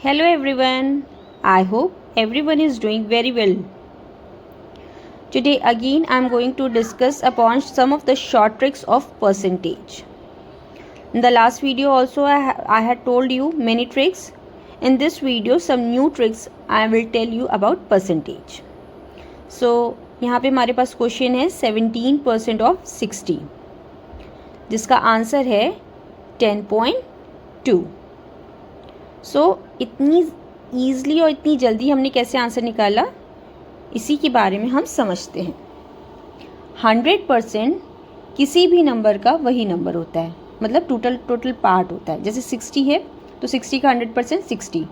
Hello everyone. I hope everyone is doing very well. Today again I am going to discuss upon some of the short tricks of percentage. In the last video also I had told you many tricks. In this video some new tricks I will tell you about percentage. So यहाँ पे हमारे पास question है 17% of 60 जिसका answer है 10.2. सो इतनी easily और इतनी जल्दी हमने कैसे आंसर निकाला, इसी के बारे में हम समझते हैं. 100% किसी भी नंबर का वही नंबर होता है, मतलब टोटल पार्ट होता है. जैसे 60 है तो 60 का 100% 60,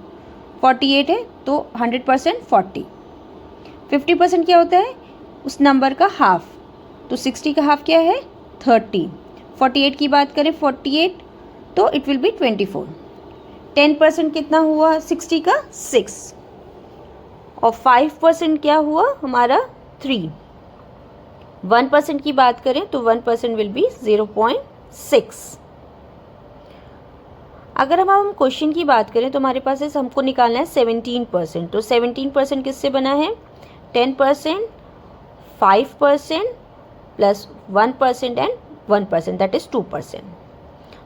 48 है तो 100% 40. 50% क्या होता है, उस नंबर का हाफ, तो 60 का हाफ क्या है 30. 48 की बात करें 48 तो इट विल बी 24. 10% कितना हुआ 60 का 6 और 5% क्या हुआ हमारा 3. 1% की बात करें तो 1% विल बी 0.6. अगर हम क्वेश्चन की बात करें तो हमारे पास हमको निकालना है 17%. तो 17% किससे बना है 10%, 5% प्लस 1% एंड 1%, दैट इज 2%.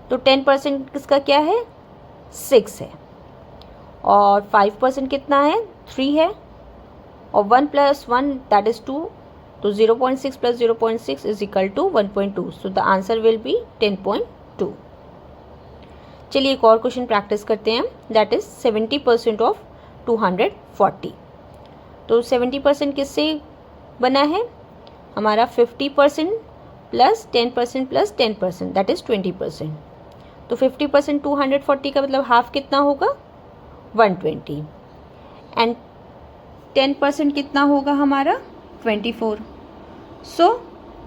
तो 10% किसका क्या है 6 है और 5% कितना है 3 है और 1 प्लस 1 दैट इज 2. तो 0.6 plus 0.6 is equal to 1.2. So the answer will be 10.2. चलिए एक और क्वेश्चन प्रैक्टिस करते हैं, दैट इज 70% ऑफ 240. तो 70% किससे बना है हमारा 50% प्लस 10% प्लस 10%, दैट इज 20%. तो 50% 240 का मतलब हाफ कितना होगा 120 एंड 10% कितना होगा हमारा 24. सो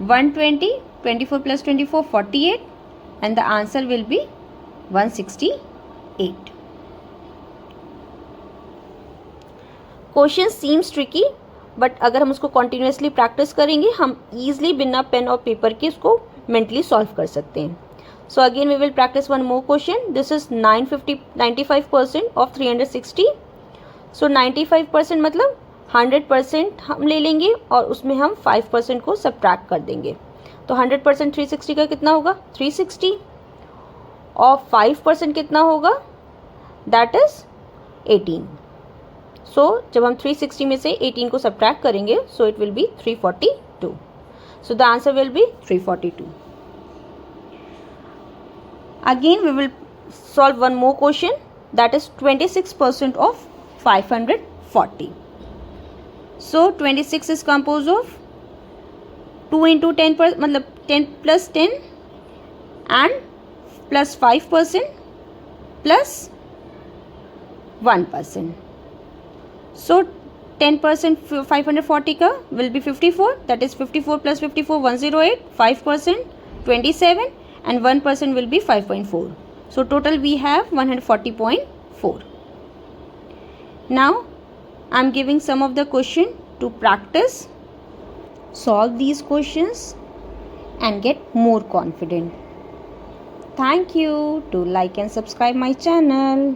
120, 24 plus 24 48 and the answer will B 168. Question seems tricky but अगर हम उसको कॉन्टिन्यूसली प्रैक्टिस करेंगे हम ईजिली बिना पेन और पेपर के उसको मेंटली सॉल्व कर सकते हैं. So again we will practice one more question. This is 95% of 360. So 95% मतलब 100% हम ले लेंगे और उसमें हम 5% को सब्ट्रैक्ट कर देंगे. तो 100% 360 का कितना होगा 360 और 5% कितना होगा दैट इज 18. सो जब हम 360 में से 18 को सब्ट्रैक्ट करेंगे so it will be 342. So the answer will B 342. Again we will solve one more question, that is 26% of 540. So 26 is composed of 2 into 10 मतलब 10 plus 10 and plus 5% plus 1%. So 10% 540 का will be 54, that is 54 plus 54 108, 5% 27 and 1% will be 5.4. So total we have 140.4. Now I am giving some of the question to practice. Solve these questions and get more confident. Thank you. Do like and subscribe my channel.